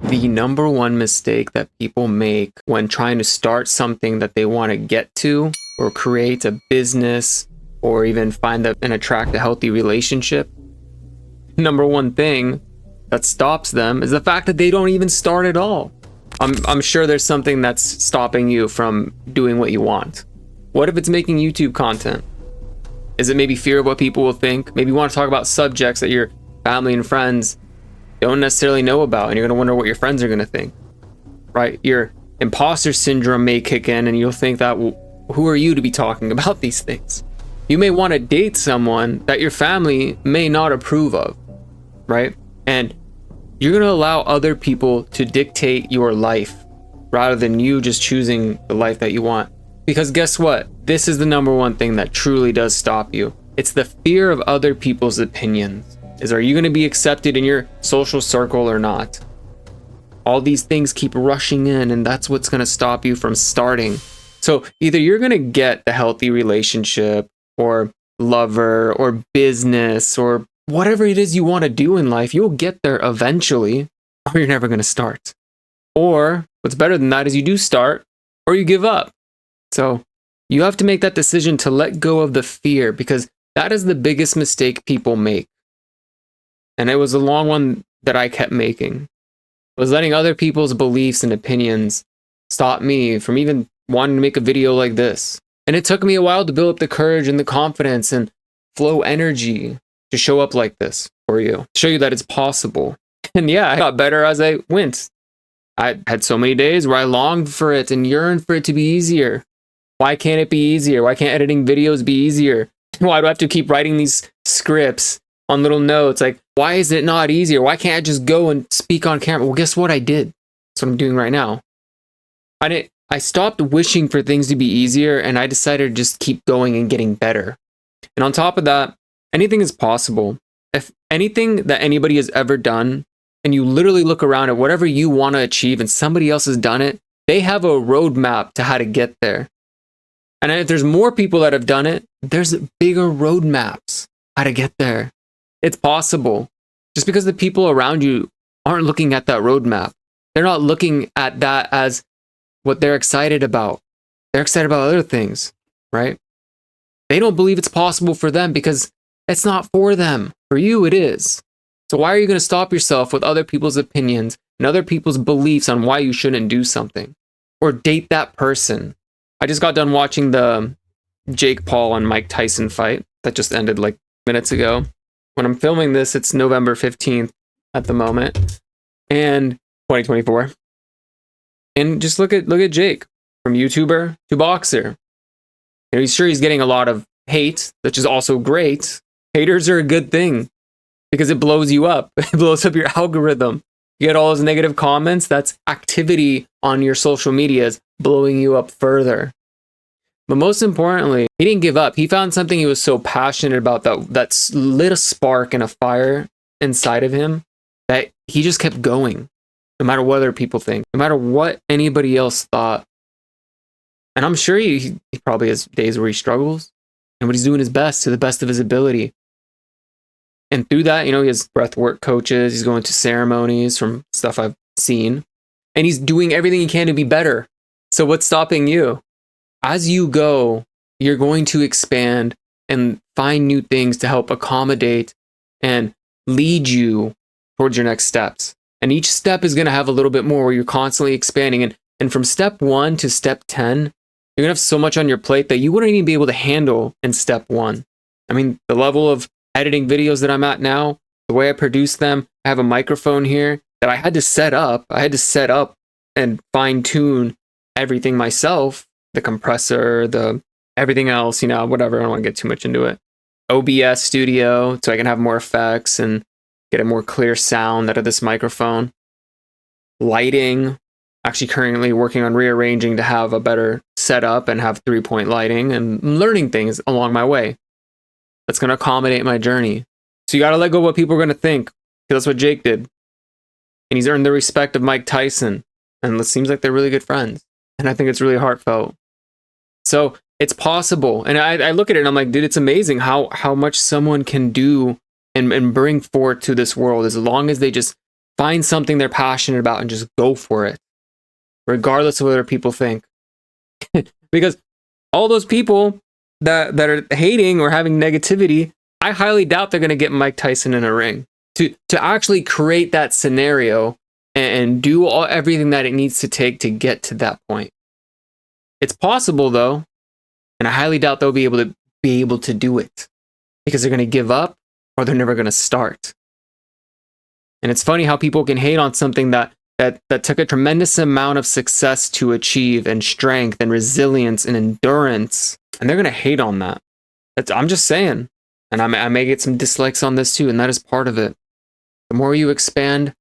the number one mistake that people make when trying to start something that they want to get to or create a business or even find and attract a healthy relationship, number one thing that stops them is the fact that they don't even start at all. I'm sure there's something that's stopping you from doing what you want. What if it's making YouTube content? Is it maybe fear of what people will think? Maybe you want to talk about subjects that your family and friends don't necessarily know about, and you're going to wonder what your friends are going to think, right? Your imposter syndrome may kick in, and you'll think that, well, who are you to be talking about these things? You may want to date someone that your family may not approve of, right? And you're going to allow other people to dictate your life rather than you just choosing the life that you want. Because guess what? This is the number one thing that truly does stop you. It's the fear of other people's opinions. Are you going to be accepted in your social circle or not? All these things keep rushing in, and that's what's going to stop you from starting. So either you're going to get the healthy relationship or lover or business or whatever it is you want to do in life, you'll get there eventually, or you're never going to start. Or what's better than that is you do start or you give up. So you have to make that decision to let go of the fear, because that is the biggest mistake people make. And it was a long one that I kept making, was letting other people's beliefs and opinions stop me from even wanting to make a video like this. And it took me a while to build up the courage and the confidence and flow energy to show up like this for you, show you that it's possible. And yeah, I got better as I went. I had so many days where I longed for it and yearned for it to be easier. Why can't it be easier? Why can't editing videos be easier? Why do I have to keep writing these scripts on little notes? Like, why is it not easier? Why can't I just go and speak on camera? Well, guess what I did? That's what I'm doing right now. I stopped wishing for things to be easier, and I decided to just keep going and getting better. And on top of that, anything is possible. If anything that anybody has ever done, and you literally look around at whatever you want to achieve and somebody else has done it, they have a roadmap to how to get there. And if there's more people that have done it, there's bigger roadmaps how to get there. It's possible. Just because the people around you aren't looking at that roadmap, they're not looking at that as what they're excited about. They're excited about other things, right? They don't believe it's possible for them because it's not for them. For you, it is. So why are you going to stop yourself with other people's opinions and other people's beliefs on why you shouldn't do something or date that person? I just got done watching the Jake Paul and Mike Tyson fight that just ended like minutes ago. When I'm filming this, it's November 15th at the moment, and 2024. And just look at Jake, from YouTuber to boxer. He's sure he's getting a lot of hate, which is also great. Haters are a good thing because it blows you up. It blows up your algorithm. You get all those negative comments. That's activity on your social medias blowing you up further. But most importantly, he didn't give up. He found something he was so passionate about that lit a spark and a fire inside of him that he just kept going, no matter what other people think, no matter what anybody else thought. And I'm sure he probably has days where he struggles, but he's doing his best to the best of his ability. And through that, he has breathwork coaches. He's going to ceremonies from stuff I've seen. And he's doing everything he can to be better. So what's stopping you? As you go, you're going to expand and find new things to help accommodate and lead you towards your next steps. And each step is going to have a little bit more where you're constantly expanding. And from step 1 to step 10, you're going to have so much on your plate that you wouldn't even be able to handle in step 1. I mean, the level of editing videos that I'm at now, the way I produce them, I have a microphone here that I had to set up. I had to set up and fine tune everything myself, the compressor, the everything else, whatever. I don't want to get too much into it. OBS studio, so I can have more effects and get a more clear sound out of this microphone. Lighting, actually currently working on rearranging to have a better setup and have 3-point lighting, and learning things along my way that's going to accommodate my journey. So you got to let go of what people are going to think, because that's what Jake did. And he's earned the respect of Mike Tyson, and it seems like they're really good friends. And I think it's really heartfelt. So it's possible. And I look at it and I'm like, dude, it's amazing how much someone can do and bring forth to this world, as long as they just find something they're passionate about and just go for it, regardless of what other people think. Because all those people that are hating or having negativity, I highly doubt they're going to get Mike Tyson in a ring. To actually create that scenario and do everything that it needs to take to get to that point. It's possible though, and I highly doubt they'll be able to do it because they're going to give up or they're never going to start. And it's funny how people can hate on something that took a tremendous amount of success to achieve, and strength and resilience and endurance, and they're going to hate on that. I'm just saying. And I may get some dislikes on this too, and that is part of it. The more you expand,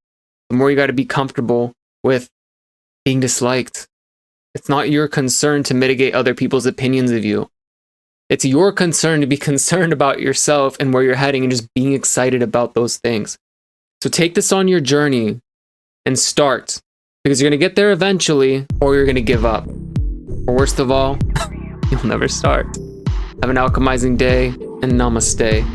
the more you got to be comfortable with being disliked. It's not your concern to mitigate other people's opinions of you. It's your concern to be concerned about yourself and where you're heading and just being excited about those things. So take this on your journey and start, because you're going to get there eventually, or you're going to give up. Or worst of all, you'll never start. Have an alchemizing day, and namaste.